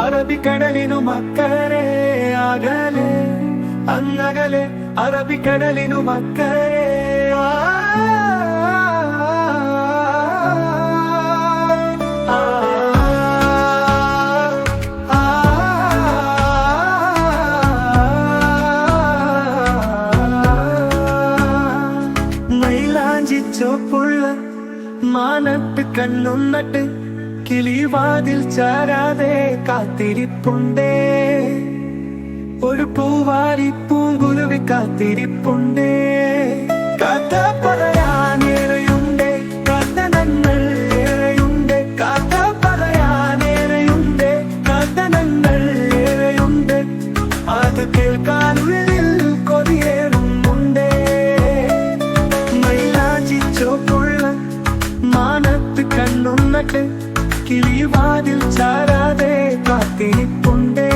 അറബിക്കടലിനും അക്കരെ അകലെ അങ്ങകലെ അറബിക്കടലിനും അക്കരെ ചോപ്പുള്ള മാനത്ത് കണ്ണും നട്ട് കിളിവാതിൽ ചാരാതെ കാത്തിരിപ്പുണ്ടേ ഒരു പൂവാരി പൂങ്കുരുവി കാത്തിരിപ്പുണ്ടേ കഥ പറയാനേറെയുണ്ട് കഥനങ്ങൾ ഏറെയുണ്ട് കഥ പറയാനേറെയുണ്ട് കഥനങ്ങൾ ഏറെയുണ്ട് അത് കേൾക്കാനുള്ളിൽ കൊതിയേറുന്നുണ്ടേ ചോപ്പുള്ള മാനത്ത് കണ്ണും നട്ട് കിളിവാതിൽ ചാരാതെ കാത്തിരിപ്പുണ്ടേ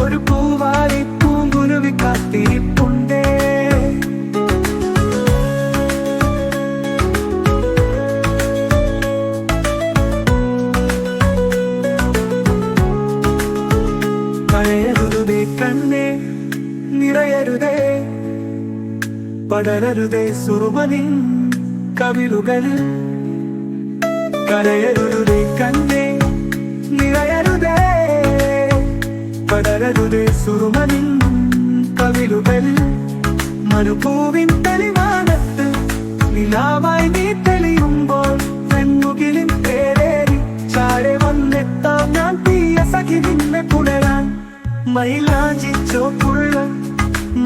ഒരു പൂവാരി പൂങ്കുരുവി കാത്തിരിപ്പുണ്ടേ കരയരുതേ കണ്ണേ നിറയരുതേ പടരരുതേ സുറുമനിൻ കവിളുകൾ കരയരുതേ കണ്ണേ നിറയരുതേ പടരരുതേ സുറുമനിൻ കവിളുകൾ മരുഭൂവിൻ തെളിവാനത്ത് നിലാവായി നീ തെളിയുമ്പോൾ പെൺമുകിലിൻ പേരേറി ചാടെ വന്നെത്താം ഞാൻ തീയ സഖി നിന്നെ പുലരാൻ മൈലാഞ്ചി ചോപ്പുള്ള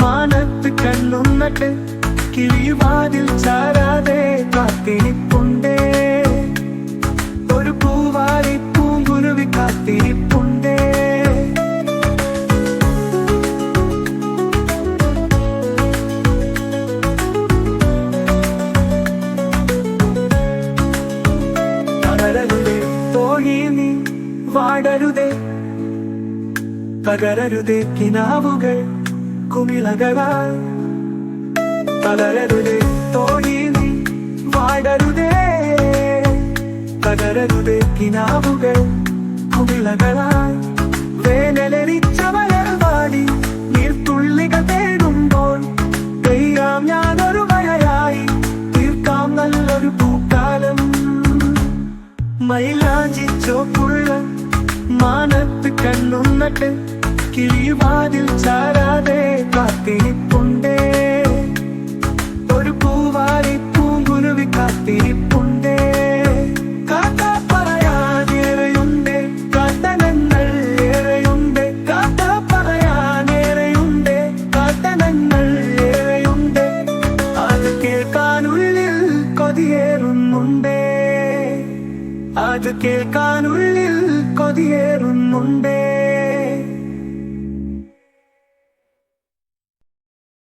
മാനത്ത് കണ്ണും നട്ട് കിളിവാതിൽ ചാരാതെ കാത്തിരിപ്പുണ്ടേ ഒരു പൂവാരി പൂങ്കുരുവി കാത്തിരിപ്പുണ്ടേ തളരരുതേ തോഴി നീ വാടരുതേ പകരരുതേ കിനാവുകൾ കുമിളകളാൽ തളരരുതേ തോഴി നീ വാടരുതേ പകരരുതേ കിനാവുകൾ കുമിളകളാൽ വേനലരിച്ചവരൽ വാടി നീർത്തുള്ളികൾ തേടുമ്പോൾ പെയ്യാം ഞാനൊരു മഴയായി തീർക്കാം നല്ലൊരു പൂക്കാലം മൈലാഞ്ചി ചോപ്പുള്ള മാനത്ത് കണ്ണും നട്ട് കിളിവാതിൽ ചാരാതെ കാത്തിരിപ്പുണ്ടേ ഒരു പൂവാരി പൂങ്കുരുവി കാത്തിരിപ്പുണ്ടേ കഥ പറയാനേറെയുണ്ട് കഥനങ്ങൾ ഏറെയുണ്ട് കഥ പറയാനേറെയുണ്ട് കഥനങ്ങൾ ഏറെയുണ്ട് അത് കേൾക്കാനുള്ളിൽ കൊതിയേറുന്നുണ്ടേ അത് കേൾക്കാനുള്ളിൽ കൊതിയേറുന്നുണ്ടേ